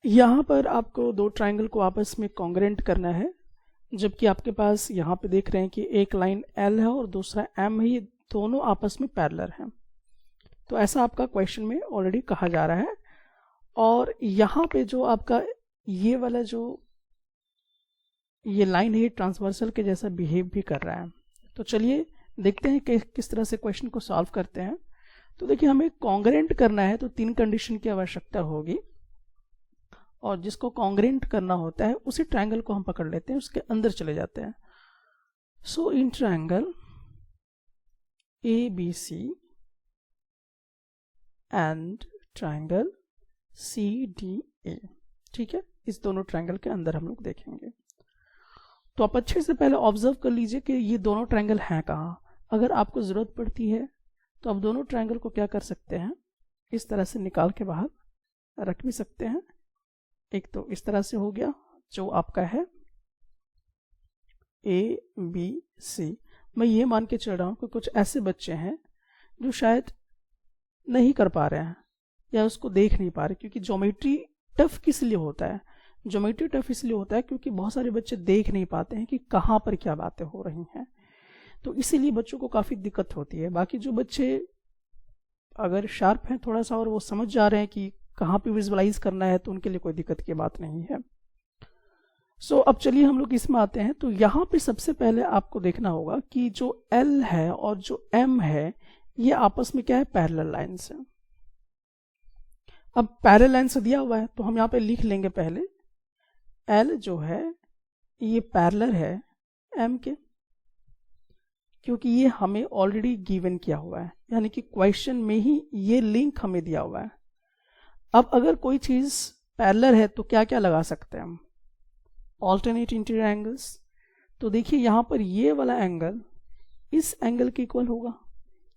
यहाँ पर आपको दो ट्राइंगल को आपस में कॉन्ग्रेंट करना है, जबकि आपके पास यहाँ पे देख रहे हैं कि एक लाइन L है और दूसरा M है, ये दोनों आपस में पैरेलल हैं। तो ऐसा आपका क्वेश्चन में ऑलरेडी कहा जा रहा है। और यहाँ पे जो आपका ये वाला जो ये लाइन है, ये ट्रांसवर्सल के जैसा बिहेव भी कर रहा है। तो चलिए देखते हैं कि किस तरह से क्वेश्चन को सॉल्व करते हैं। तो देखिए, हमें कॉन्ग्रेंट करना है तो 3 कंडीशन की आवश्यकता होगी, और जिसको कॉन्ग्रेंट करना होता है उसी ट्रायंगल को हम पकड़ लेते हैं, उसके अंदर चले जाते हैं। So in triangle ABC and triangle CDA, ठीक है, इस दोनों ट्रायंगल के अंदर हम लोग देखेंगे। तो आप अच्छे से पहले ऑब्जर्व कर लीजिए कि ये दोनों ट्रायंगल हैं कहाँ। अगर आपको जरूरत पड़ती है तो आप दोनों ट्रायंगल को क्या कर सकते हैं, इस तरह से निकाल के बाहर रख भी सकते हैं। एक तो इस तरह से हो गया जो आपका है ABC। मैं ये मान के चल रहा हूं कि कुछ ऐसे बच्चे हैं जो शायद नहीं कर पा रहे हैं या उसको देख नहीं पा रहे, क्योंकि ज्योमेट्री टफ किस लिए होता है, ज्योमेट्री टफ इसलिए होता है क्योंकि बहुत सारे बच्चे देख नहीं पाते हैं कि कहाँ पर क्या बातें हो रही हैं। तो इसीलिए बच्चों को काफ़ी दिक्कत होती है। बाकी जो बच्चे अगर शार्प हैं थोड़ा सा और वो समझ जा रहे हैं कि कहाँ पे विजुअलाइज करना है, तो उनके लिए कोई दिक्कत की बात नहीं है। सो अब चलिए हम लोग इसमें आते हैं। तो यहाँ पे सबसे पहले आपको देखना होगा कि जो L है और जो M है ये आपस में क्या है, पैरेलल लाइन्स है। अब पैरेलल लाइन्स दिया हुआ है तो हम यहाँ पे लिख लेंगे पहले L जो है ये पैरेलल है M के, क्योंकि ये हमें ऑलरेडी गिवन किया हुआ है, यानी कि क्वेश्चन में ही ये लिंक हमें दिया हुआ है। अब अगर कोई चीज पैरेलल है तो क्या क्या लगा सकते हैं हम, ऑल्टरनेट इंटीरियर एंगल्स। तो देखिए यहाँ पर ये वाला एंगल इस एंगल के इक्वल होगा,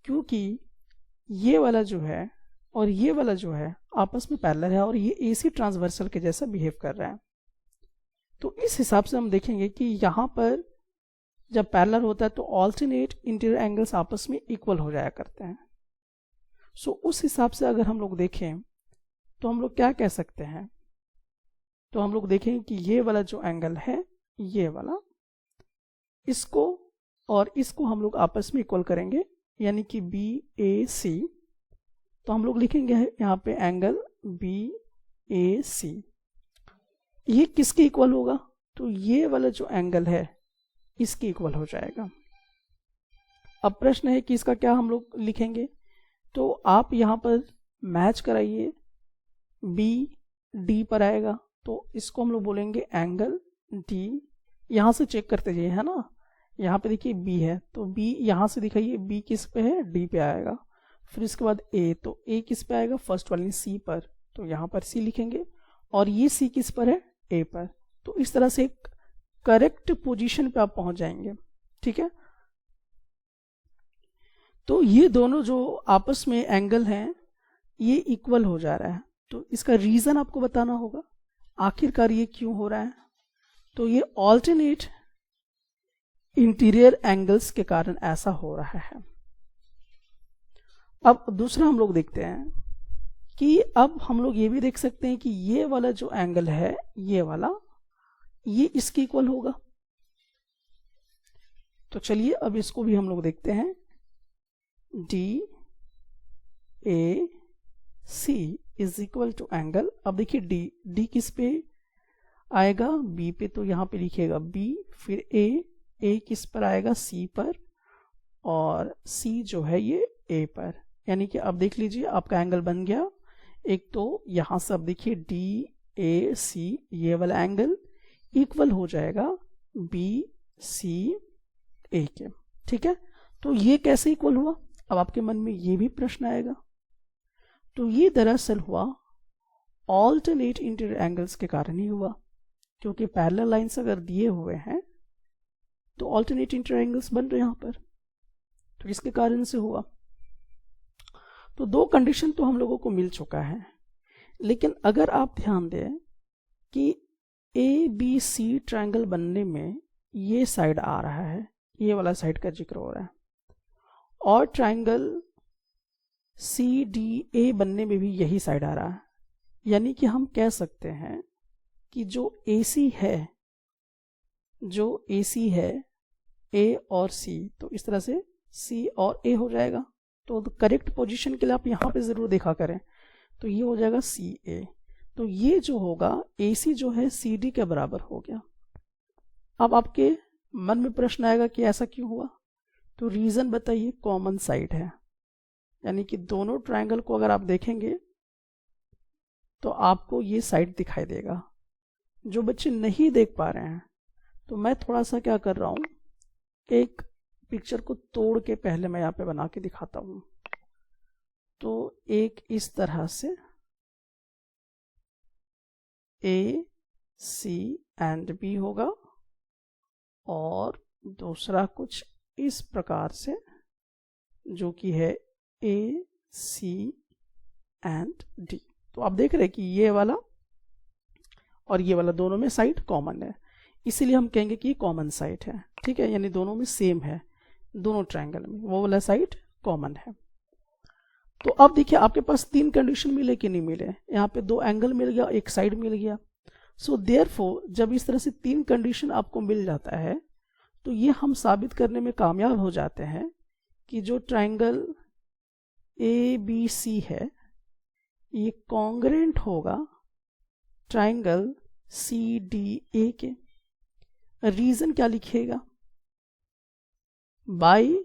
क्योंकि ये वाला जो है और ये वाला जो है आपस में पैरेलल है और ये AC ट्रांसवर्सल के जैसा बिहेव कर रहा है। तो इस हिसाब से हम देखेंगे कि यहाँ पर जब पैरेलल होता है तो ऑल्टरनेट इंटीरियर एंगल्स आपस में इक्वल हो जाया करते हैं। सो उस हिसाब से अगर हम लोग देखें तो हम लोग क्या कह सकते हैं, तो हम लोग देखेंगे कि ये वाला जो एंगल है, ये वाला, इसको और इसको हम लोग आपस में इक्वल करेंगे, यानी कि BAC। तो हम लोग लिखेंगे यहाँ पे एंगल BAC, ये किसके इक्वल होगा, तो ये वाला जो एंगल है इसके इक्वल हो जाएगा। अब प्रश्न है कि इसका क्या हम लोग लिखेंगे, तो आप यहाँ पर मैच कराइए, BD पर आएगा तो इसको हम लोग बोलेंगे एंगल D। यहाँ से चेक करते जाइए, है ना, यहाँ पे देखिए B है तो B यहाँ से दिखाइए, B किस पे है, D पे आएगा। फिर इसके बाद A, तो A किस पे आएगा, फर्स्ट वाली C पर, तो यहाँ पर C लिखेंगे। और ये C किस पर है, A पर। तो इस तरह से एक करेक्ट पोजीशन पे आप पहुंच जाएंगे, ठीक है। तो ये दोनों जो आपस में एंगल हैं ये इक्वल हो जा रहा है, तो इसका रीजन आपको बताना होगा आखिरकार ये क्यों हो रहा है। तो ये ऑल्टरनेट इंटीरियर एंगल्स के कारण ऐसा हो रहा है। अब दूसरा हम लोग देखते हैं कि अब हम लोग ये भी देख सकते हैं कि ये वाला जो एंगल है, ये वाला, ये इसके इक्वल होगा। तो चलिए अब इसको भी हम लोग देखते हैं, DAC is equal to angle. अब देखिए D किस पे आएगा, B पे, तो यहाँ पे लिखिएगा B, फिर A किस पर आएगा, C पर, और C जो है ये A पर। यानी कि अब देख लीजिए आपका एंगल बन गया। एक तो यहाँ से अब देखिए DAC ये वाला एंगल इक्वल हो जाएगा BCA के, ठीक है। तो ये कैसे इक्वल हुआ, अब आपके मन में ये भी प्रश्न आएगा। तो ये दरअसल हुआ ऑल्टरनेट इंटीरियर एंगल्स के कारण ही हुआ, क्योंकि पैरेलल लाइंस अगर दिए हुए हैं तो ऑल्टरनेट इंटीरियर एंगल्स बन रहे हैं यहाँ पर, तो इसके कारण से हुआ। तो दो कंडीशन तो हम लोगों को मिल चुका है, लेकिन अगर आप ध्यान दें कि ABC ट्रायंगल बनने में ये साइड आ रहा है, ये वाला साइड का जिक्र हो रहा है, और ट्रायंगल CDA बनने में भी यही साइड आ रहा है, यानी कि हम कह सकते हैं कि जो AC है A और C, तो इस तरह से C और A हो जाएगा। तो करेक्ट पोजीशन के लिए आप यहाँ पे ज़रूर देखा करें। तो ये हो जाएगा CA। तो ये जो होगा AC जो है CD के बराबर हो गया। अब आपके मन में प्रश्न आएगा कि ऐसा क्यों हुआ? तो रीज़न बताइए, कॉमन साइड है। यानी कि दोनों ट्रायंगल को अगर आप देखेंगे तो आपको ये साइड दिखाई देगा। जो बच्चे नहीं देख पा रहे हैं तो मैं थोड़ा सा क्या कर रहा हूँ, एक पिक्चर को तोड़ के पहले मैं यहाँ पे बना के दिखाता हूँ। तो एक इस तरह से A, C एंड B होगा और दूसरा कुछ इस प्रकार से जो कि है A, C एंड D। तो आप देख रहे हैं कि ये वाला और ये वाला दोनों में साइड कॉमन है, इसीलिए हम कहेंगे कि कॉमन साइड है। ठीक है, यानी दोनों में सेम है, दोनों ट्रायंगल में वो वाला साइड कॉमन है। तो अब देखिए आपके पास तीन कंडीशन मिले कि नहीं मिले। यहाँ पे दो एंगल मिल गया, एक साइड मिल गया। सो देयरफॉर जब इस तरह से तीन कंडीशन आपको मिल जाता है तो ये हम साबित करने में कामयाब हो जाते हैं कि जो ट्रायंगल ABC है ये कॉन्ग्रेंट होगा ट्रायंगल CDA के। रीजन क्या लिखिएगा? बाई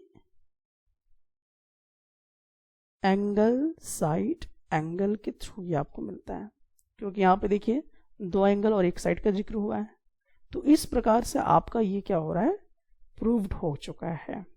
एंगल साइड एंगल के थ्रू ये आपको मिलता है, क्योंकि यहाँ पे देखिए दो एंगल और एक साइड का जिक्र हुआ है। तो इस प्रकार से आपका ये क्या हो रहा है, प्रूव्ड हो चुका है।